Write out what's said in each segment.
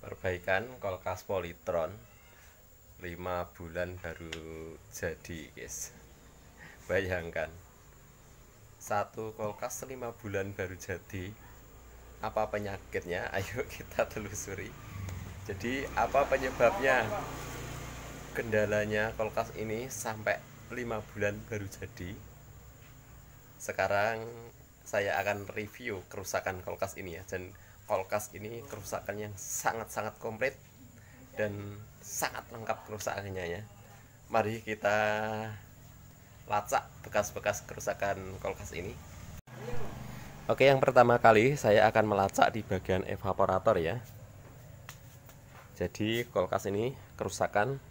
Perbaikan kulkas Polytron 5 bulan baru jadi, guys. Bayangkan, satu kulkas 5 bulan baru jadi. Apa penyakitnya? Ayo kita telusuri. Jadi apa penyebabnya? Kendalanya kulkas ini sampai 5 bulan baru jadi. Sekarang saya akan review kerusakan kulkas ini ya. Dan kulkas ini kerusakan yang sangat-sangat komplit dan sangat lengkap kerusakannya ya. Mari kita lacak bekas-bekas kerusakan kulkas ini. Oke, yang pertama kali saya akan melacak di bagian evaporator ya. Jadi kulkas ini kerusakan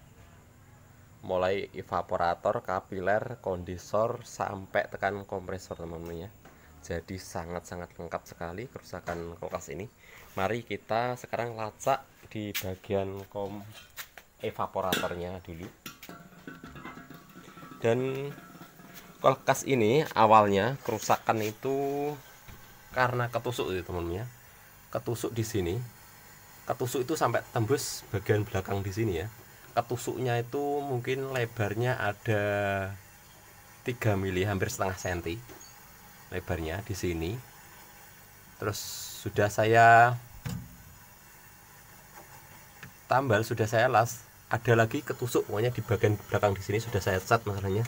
mulai evaporator, kapiler, kondensor sampai tekan kompresor teman-teman ya. Jadi sangat-sangat lengkap sekali kerusakan kulkas ini. Mari kita sekarang lacak di bagian evaporatornya dulu. Dan kulkas ini awalnya kerusakan itu karena ketusuk itu teman-teman ya. Ketusuk di sini. Ketusuk itu sampai tembus bagian belakang di sini ya. Ketusuknya itu mungkin lebarnya ada 3 mili, hampir setengah senti lebarnya di sini. Terus sudah saya tambal, sudah saya las, ada lagi ketusuk pokoknya di bagian belakang di sini sudah saya cat, masalahnya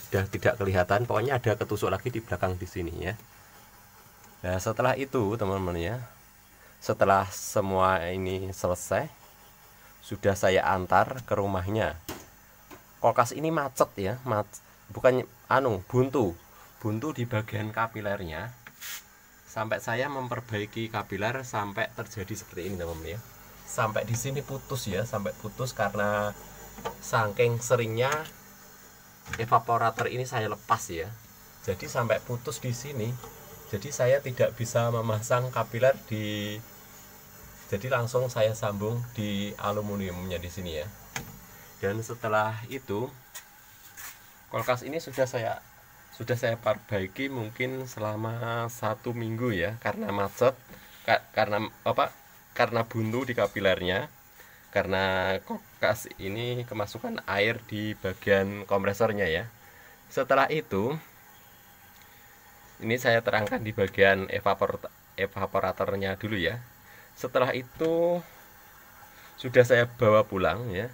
sudah tidak kelihatan, pokoknya ada ketusuk lagi di belakang di sini ya. Nah, setelah itu teman-teman ya, setelah semua ini selesai, sudah saya antar ke rumahnya. Kulkas ini macet ya, bukan buntu di bagian kapilernya. Sampai saya memperbaiki kapiler sampai terjadi seperti ini teman-teman ya. Sampai di sini putus ya, sampai putus karena saking seringnya evaporator ini saya lepas ya. Jadi sampai putus di sini. Jadi saya tidak bisa memasang kapiler jadi langsung saya sambung di aluminiumnya di sini ya. Dan setelah itu kulkas ini sudah saya perbaiki mungkin selama 1 minggu ya, karena macet, karena buntu di kapilernya, karena kulkas ini kemasukan air di bagian kompresornya ya. Setelah itu ini saya terangkan di bagian evaporatornya dulu ya. Setelah itu sudah saya bawa pulang ya.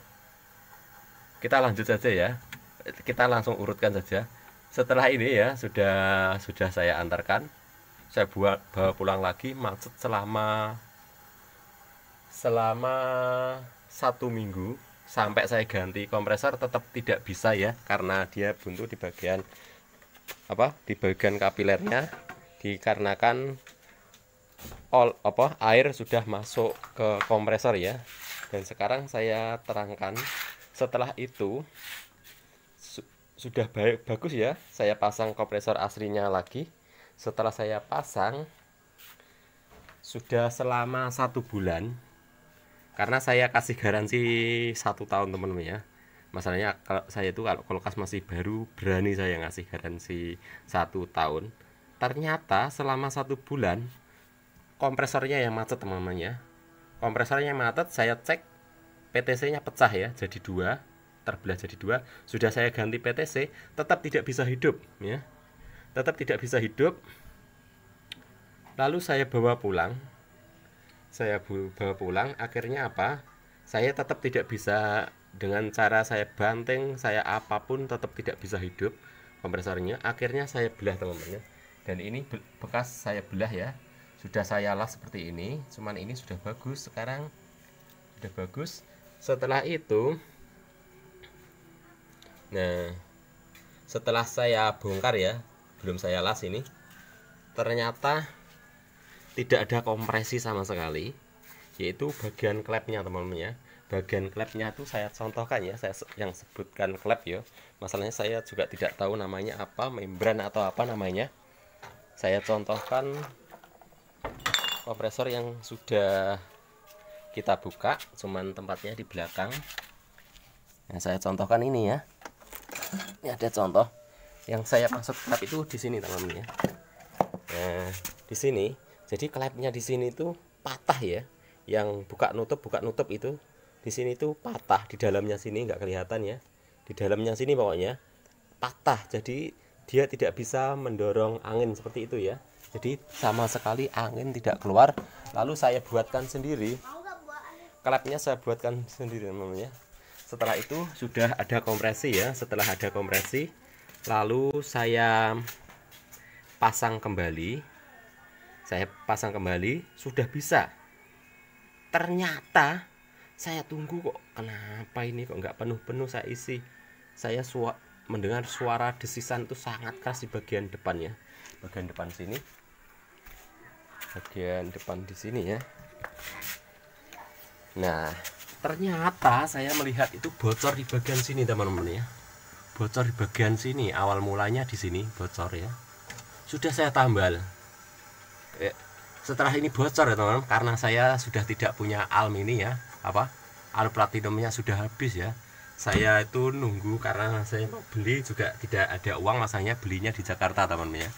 Kita lanjut saja ya. Kita langsung urutkan saja. Setelah ini ya sudah saya antarkan. Saya bawa pulang lagi, macet selama 1 minggu sampai saya ganti kompresor, tetap tidak bisa ya, karena dia buntu di bagian kapilernya, dikarenakan air sudah masuk ke kompresor ya. Dan sekarang saya terangkan, setelah itu sudah bagus ya, saya pasang kompresor aslinya lagi. Setelah saya pasang sudah selama 1 bulan, karena saya kasih garansi 1 tahun teman-teman ya. Masalahnya kalau kulkas masih baru, berani saya ngasih garansi 1 tahun. Ternyata selama 1 bulan kompresornya yang macet teman-teman ya. Kompresornya yang macet, saya cek PTC nya pecah ya, jadi 2, terbelah jadi 2. Sudah saya ganti PTC, tetap tidak bisa hidup ya. Tetap tidak bisa hidup. Lalu saya bawa pulang. Akhirnya apa? Saya tetap tidak bisa, dengan cara saya banting, saya apapun tetap tidak bisa hidup kompresornya. Akhirnya saya belah teman-teman ya. Dan ini bekas saya belah ya. Sudah saya las seperti ini, cuman ini sudah bagus sekarang. Sudah bagus. Setelah itu, nah, setelah saya bongkar ya, belum saya las ini, ternyata tidak ada kompresi sama sekali, yaitu bagian klepnya teman-teman ya. Bagian klepnya itu saya contohkan ya, saya yang sebutkan klep ya. Masalahnya saya juga tidak tahu namanya apa, membran atau apa namanya. Saya contohkan kompresor yang sudah kita buka, cuman tempatnya di belakang. Nah, saya contohkan ini ya. Ini ada contoh. Yang saya maksud klep itu di sini teman-teman ya. Nah, di sini, jadi klepnya di sini itu patah ya. yang buka nutup itu di sini tuh patah, di dalamnya sini nggak kelihatan ya, di dalamnya sini pokoknya patah, jadi dia tidak bisa mendorong angin seperti itu ya, jadi sama sekali angin tidak keluar. Lalu saya buatkan sendiri klepnya, saya buatkan sendiri namanya. Setelah itu sudah ada kompresi ya, setelah ada kompresi lalu saya pasang kembali, sudah bisa. Ternyata saya tunggu kok, kenapa ini kok nggak penuh-penuh saya isi. Saya mendengar suara desisan itu sangat keras di bagian depan ya, bagian depan sini, bagian depan di sini ya. Nah, ternyata saya melihat itu bocor di bagian sini teman-teman ya, bocor di bagian sini. Awal mulanya di sini bocor ya, sudah saya tambal. Setelah ini bocor ya teman-teman, karena saya sudah tidak punya alm ini ya, alum platinumnya sudah habis ya. Saya itu nunggu, karena saya mau beli juga tidak ada uang, masanya belinya di Jakarta teman-teman ya,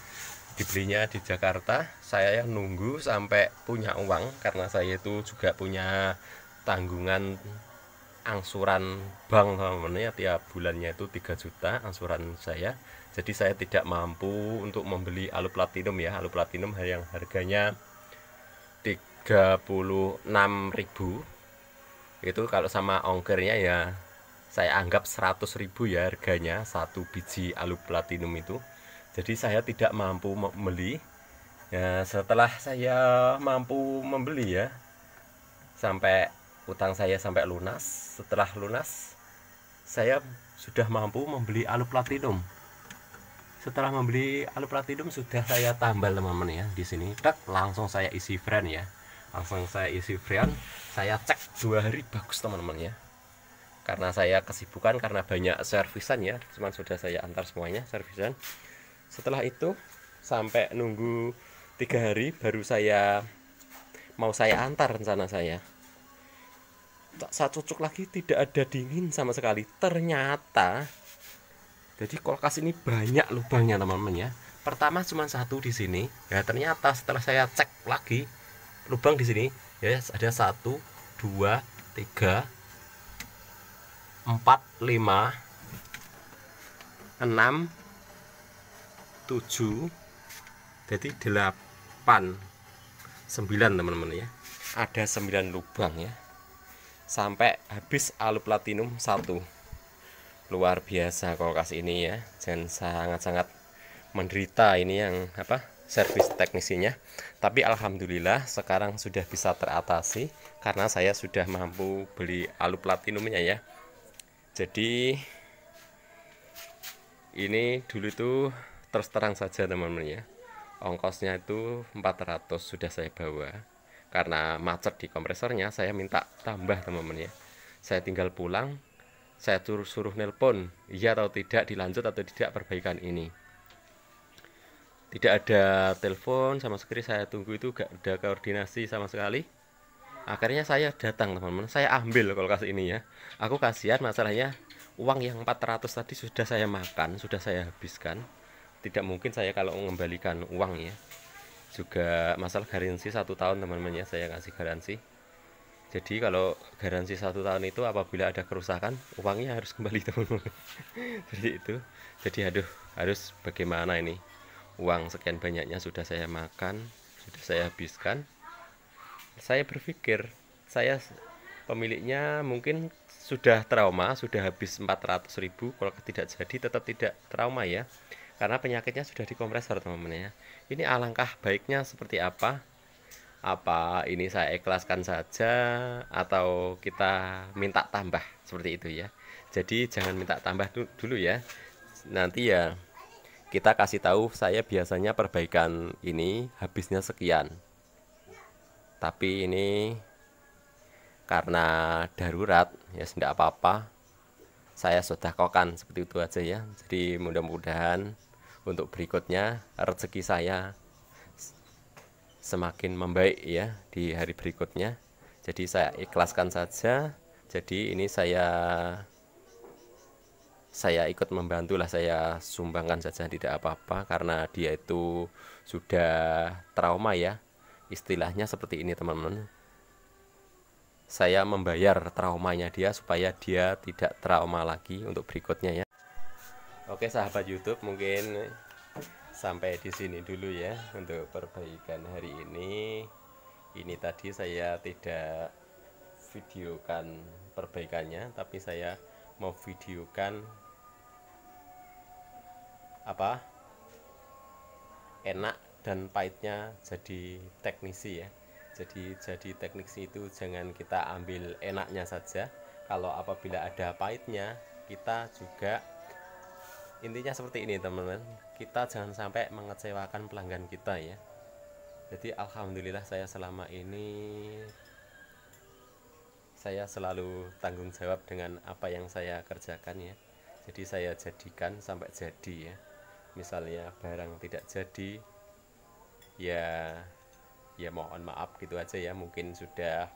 dibelinya di Jakarta. Saya yang nunggu sampai punya uang, karena saya itu juga punya tanggungan angsuran bank teman-teman ya, tiap bulannya itu 3 juta angsuran saya. Jadi saya tidak mampu untuk membeli alum platinum ya, alum platinum yang harganya 36.000 itu, kalau sama ongkirnya ya saya anggap 100.000 ya harganya satu biji alum platinum itu. Jadi saya tidak mampu membeli ya. Setelah saya mampu membeli ya, sampai utang saya sampai lunas. Setelah lunas saya sudah mampu membeli alum platinum. Setelah membeli alum platinum sudah saya tambal teman-teman ya, di sini langsung saya isi friend ya, langsung saya isi friend. Saya cek 2 hari bagus teman-teman ya, karena saya kesibukan, karena banyak servisan ya, cuman sudah saya antar semuanya servisan. Setelah itu sampai nunggu 3 hari baru mau saya antar rencana saya. Saya cucuk lagi, tidak ada dingin sama sekali. Ternyata jadi kulkas ini banyak lubangnya teman-teman ya. Pertama cuma 1 di sini ya, ternyata setelah saya cek lagi lubang di sini ya, ada 1, 2, 3, 4, 5, 6, 7, jadi 8, 9 teman-teman ya. Ada 9 lubang ya, sampai habis alum platinum 1. Luar biasa kulkas ini ya, dan sangat-sangat menderita ini yang servis teknisinya. Tapi alhamdulillah sekarang sudah bisa teratasi, karena saya sudah mampu beli alum platinumnya ya. Jadi ini dulu itu terus terang saja teman-teman ya, ongkosnya itu 400 sudah saya bawa, karena macet di kompresornya. Saya minta tambah teman-teman ya, saya tinggal pulang, saya suruh nelpon iya atau tidak, dilanjut atau tidak perbaikan ini. Tidak ada telepon sama sekali, saya tunggu itu gak ada koordinasi sama sekali. Akhirnya saya datang teman-teman, saya ambil kulkas ini ya. Aku kasihan, masalahnya uang yang 400 tadi sudah saya makan, sudah saya habiskan. Tidak mungkin saya kalau mengembalikan uang ya. Juga masalah garansi 1 tahun teman-teman ya, saya kasih garansi. Jadi kalau garansi 1 tahun itu apabila ada kerusakan, uangnya harus kembali teman-teman. Jadi itu, jadi harus bagaimana ini, uang sekian banyaknya sudah saya makan, sudah saya habiskan. Saya berpikir saya pemiliknya mungkin sudah trauma, sudah habis 400.000. Kalau tidak jadi tetap tidak trauma ya, karena penyakitnya sudah dikompresor teman-teman ya. Ini alangkah baiknya seperti apa ini saya ikhlaskan saja atau kita minta tambah, seperti itu ya. Jadi jangan minta tambah dulu ya, nanti ya kita kasih tahu saya biasanya perbaikan ini habisnya sekian, tapi ini karena darurat ya tidak apa-apa, saya sedekahkan seperti itu aja ya. Jadi mudah-mudahan untuk berikutnya rezeki saya semakin membaik ya di hari berikutnya. Jadi saya ikhlaskan saja. Jadi ini saya ikut membantu lah, saya sumbangkan saja, tidak apa-apa, karena dia itu sudah trauma ya, istilahnya seperti ini teman-teman. saya membayar traumanya dia supaya dia tidak trauma lagi untuk berikutnya ya. Oke sahabat YouTube, mungkin sampai di sini dulu ya untuk perbaikan hari ini. Ini tadi saya tidak videokan perbaikannya, tapi saya mau videokan apa enak dan pahitnya jadi teknisi ya. Jadi teknisi itu jangan kita ambil enaknya saja. Kalau apabila ada pahitnya, kita juga intinya seperti ini teman-teman, kita jangan sampai mengecewakan pelanggan kita ya. Jadi alhamdulillah saya selama ini saya selalu tanggung jawab dengan apa yang saya kerjakan ya. Jadi saya jadikan sampai jadi ya. Misalnya barang tidak jadi ya mohon maaf gitu aja ya, mungkin sudah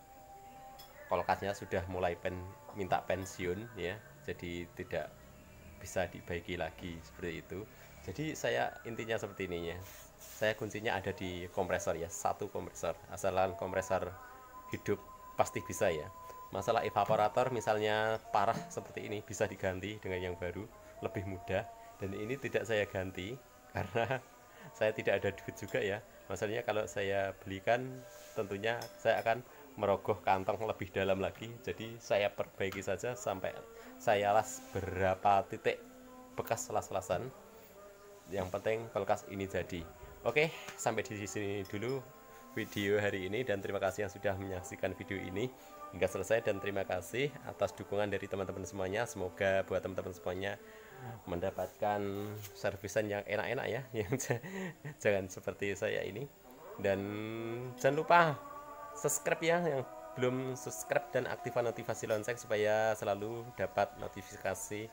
kulkasnya sudah mulai minta pensiun ya, jadi tidak bisa dibaiki lagi seperti itu. Jadi saya intinya seperti ini ya, saya kuncinya ada di kompresor ya, satu kompresor, asalan kompresor hidup pasti bisa ya. Masalah evaporator misalnya parah seperti ini bisa diganti dengan yang baru, lebih mudah, dan ini tidak saya ganti karena saya tidak ada duit juga ya. Masalahnya kalau saya belikan tentunya saya akan merogoh kantong lebih dalam lagi. Jadi saya perbaiki saja sampai saya las berapa titik bekas las-lasan. Yang penting kulkas ini jadi. Oke, sampai di sini dulu video hari ini, dan terima kasih yang sudah menyaksikan video ini hingga selesai, dan terima kasih atas dukungan dari teman-teman semuanya. Semoga buat teman-teman semuanya mendapatkan servisan yang enak-enak ya, yang jangan seperti saya ini. Dan jangan lupa subscribe ya, yang belum subscribe, dan aktifkan notifikasi lonceng supaya selalu dapat notifikasi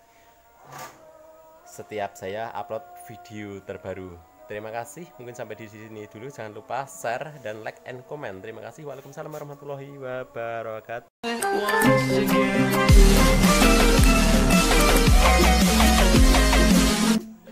setiap saya upload video terbaru. Terima kasih, mungkin sampai di sini dulu. Jangan lupa share dan like and comment. Terima kasih. Waalaikumsalam warahmatullahi wabarakatuh.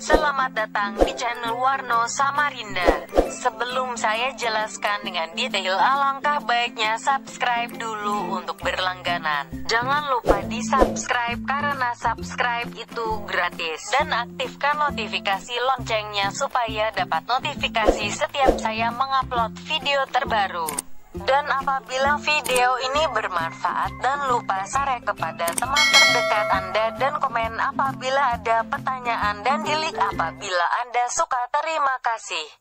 Selamat datang di channel Warno Samarinda. Sebelum saya jelaskan dengan detail, alangkah baiknya subscribe dulu untuk berlangganan. Jangan lupa di subscribe karena subscribe itu gratis. Dan aktifkan notifikasi loncengnya supaya dapat notifikasi setiap saya mengupload video terbaru. Dan apabila video ini bermanfaat, dan lupa share kepada teman terdekat Anda, dan komen apabila ada pertanyaan, dan di like apabila Anda suka. Terima kasih.